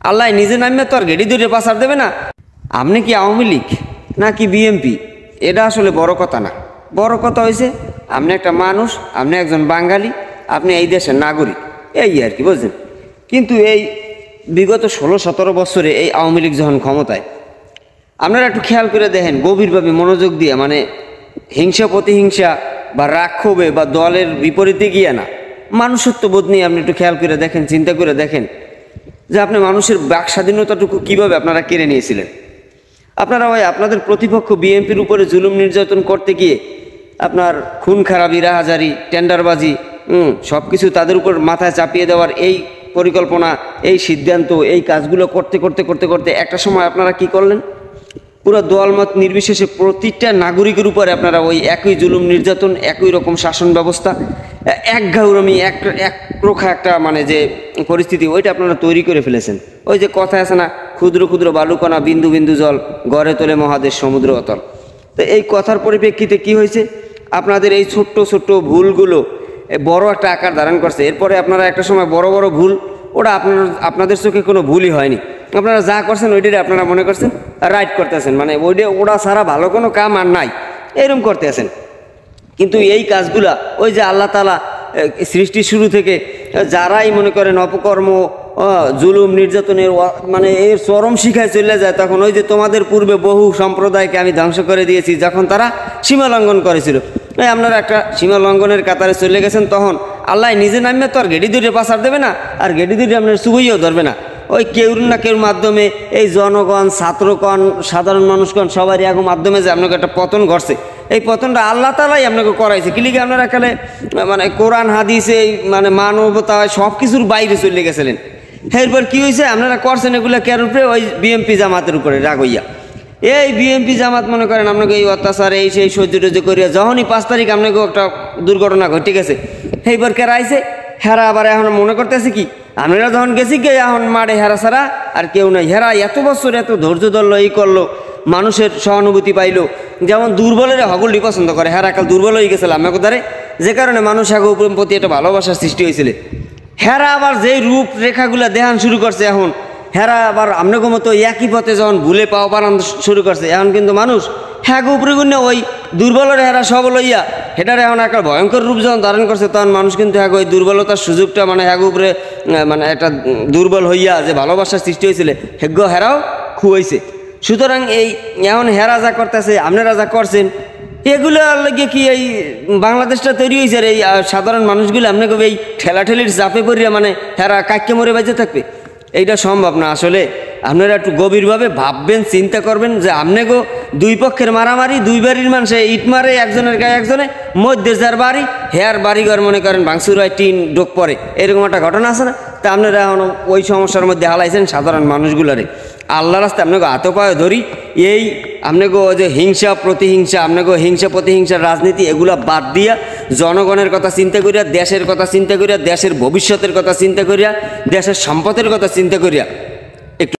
আল্লাহ নিজে নামে তো আর গেড়ি ধরে পাচার দেবে না। আপনি কি আওয়ামী লীগ নাকি বিএমপি, এটা আসলে বড় কথা না। বড় কথা হয়েছে আপনি একটা মানুষ, আপনি একজন বাঙালি, আপনি এই দেশের নাগরিক, এই আর কি, বুঝলেন। কিন্তু এই বিগত 16-17 বছরে এই আওয়ামী লীগ যখন ক্ষমতায়, আপনারা একটু খেয়াল করে দেখেন গভীরভাবে মনোযোগ দিয়ে, মানে হিংসা প্রতিহিংসা বা রাগ ক্ষোভে বা দলের বিপরীতে গিয়ে না, মানুষত্ববোধ নিয়ে আপনি একটু খেয়াল করে দেখেন, চিন্তা করে দেখেন যে আপনি মানুষের বাক স্বাধীনতাটুকু কীভাবে আপনারা কেড়ে নিয়েছিলেন। আপনারা ওই আপনাদের প্রতিপক্ষ বিএনপির উপরে জুলুম নির্যাতন করতে গিয়ে আপনার খুন খারাপি, রাহাজারি, টেন্ডারবাজি, সব কিছু তাদের উপর মাথায় চাপিয়ে দেওয়ার এই পরিকল্পনা, এই সিদ্ধান্ত, এই কাজগুলো করতে করতে করতে করতে একটা সময় আপনারা কি করলেন, পুরো দলমত নির্বিশেষে প্রতিটা নাগরিকের উপরে আপনারা ওই একই জুলুম নির্যাতন, একই রকম শাসন ব্যবস্থা, এক ঘাউরমি, এক প্রখা একটা মানে যে পরিস্থিতি, ওইটা আপনারা তৈরি করে ফেলেছেন। ওই যে কথা আছে না, ক্ষুদ্র ক্ষুদ্র বালুকণা বিন্দু বিন্দু জল গড়ে তোলে মহাদেশ সমুদ্র অতল। তো এই কথার পরিপ্রেক্ষিতে কি হয়েছে, আপনাদের এই ছোট্ট ছোট্ট ভুলগুলো বড় একটা আকার ধারণ করছে। এরপরে আপনারা একটা সময় বড় বড় ভুল, ওটা আপনাদের চোখে কোনো ভুলই হয়নি, আপনারা যা করছেন ওইটাই আপনারা মনে করছেন রাইট করতেছেন, মানে ওটা ছাড়া ভালো কোনো কাম আর নাই, এরকম করতেছেন। কিন্তু এই কাজগুলা ওই যে আল্লাহ তাআলা সৃষ্টির শুরু থেকে যারাই মনে করেন অপকর্ম, জুলুম নির্যাতনের মানে এর চরম শিখায় চলে যায়, তখন ওই যে তোমাদের পূর্বে বহু সম্প্রদায়কে আমি ধ্বংস করে দিয়েছি, যখন তারা সীমা লঙ্ঘন করেছিল, আপনারা একটা সীমা লঙ্ঘনের কাতারে চলে গেছেন, তখন আল্লাহ নিজে নামে তো আর গেড়ি ধরে পাচার দেবে না, আর গেড়ি ধরে আপনার সুবইও ধরবে না। ওই কেউর না কেউর মাধ্যমে এই জনগণ, ছাত্রগণ, সাধারণ মানুষগণ সবারই এক মাধ্যমে যে আপনাকে একটা পতন ঘটছে, এই পতনটা আল্লাহ তাআলাই আপনাকে করাইছে। কি লিখে আপনারা এখানে মানে কোরআন হাদিসে মানে মানবতা সব কিছুর বাইরে চলে গেছিলেন। এরপর কি হয়েছে, আপনারা করছেন এগুলো কেন উপরে, ওই বিএমপি জামাতের উপরে রাগ হইয়া। এই বিএমপি জামাত মনে করেন আপনাকে এই অত্যাচার এই সেই সহ্য টহ্য করিয়া যখনই 5 তারিখ আপনাকে একটা দুর্ঘটনা ঘটে গেছে, এইবার কেরা আইছে, হেরা আবার এখন মনে করতেছে কি আমরা যখন গেছি গে এখন মারে হেরা ছাড়া আর কেউ নাই। হেরা এত বছর এত ধৈর্য ধরলো, এই করলো, মানুষের সহানুভূতি পাইলো, যেমন দুর্বলের হগলটি পছন্দ করে, হেরা কাল দুর্বল হয়ে গেছিল আমাকে দ্বারে, যে কারণে মানুষ একে উপর প্রতি একটা ভালোবাসার সৃষ্টি হয়েছিল। হেরা আবার যেই রূপ রেখাগুলা দেখান শুরু করছে, এখন হেরা আবার আপনাকে মতো একই পথে যখন ভুলে পাওয়া বানান শুরু করছে, এখন কিন্তু মানুষ হ্যাঁ উপরে গুণ ওই দুর্বলের হেরা সবল হইয়া হেটার এখন একটা ভয়ঙ্কর রূপ যখন ধারণ করছে, তখন মানুষ কিন্তু হ্যাঁ ওই দুর্বলতার সুযোগটা মানে হ্যাঁ উপরে মানে একটা দুর্বল হইয়া যে ভালোবাসার সৃষ্টি হয়েছিল হেগ্য হেরাও খুয়াইছে। সুতরাং এই এখন হেরা যা করতেছে, আপনারা যা করছেন, এগুলো লাগে কি এই বাংলাদেশটা তৈরি হয়েছে আর এই সাধারণ মানুষগুলো আপনাকে এই ঠেলাঠেলির চাপে পড়িয়া মানে হেরা কাক্যে মরে বেঁচে থাকবে, এইটা সম্ভব না। আসলে আপনারা একটু গভীরভাবে ভাববেন, চিন্তা করবেন যে আপনাকেও দুই পক্ষের মারামারি, দুই বাড়ির মানুষে ইট মারে, একজনের গায়ে একজনে, মধ্যে যার বাড়ি হেয়ার বাড়িঘর মনে করেন ভাঙচুর হয়, টিন ডোক পরে, এরকম একটা ঘটনা আছে না। তা আপনারা এখন ওই সমস্যার মধ্যে হালাইছেন সাধারণ মানুষগুলারে। আল্লাহ রাস্তায় আপনাকে হাতে পায়ে ধরি, এই আপনাকে যে হিংসা প্রতিহিংসা, আপনাকে হিংসা প্রতিহিংসার রাজনীতি এগুলা বাদ দিয়া জনগণের কথা চিন্তা করিয়া, দেশের কথা চিন্তা করিয়া, দেশের ভবিষ্যতের কথা চিন্তা করিয়া, দেশের সম্পদের কথা চিন্তা করিয়া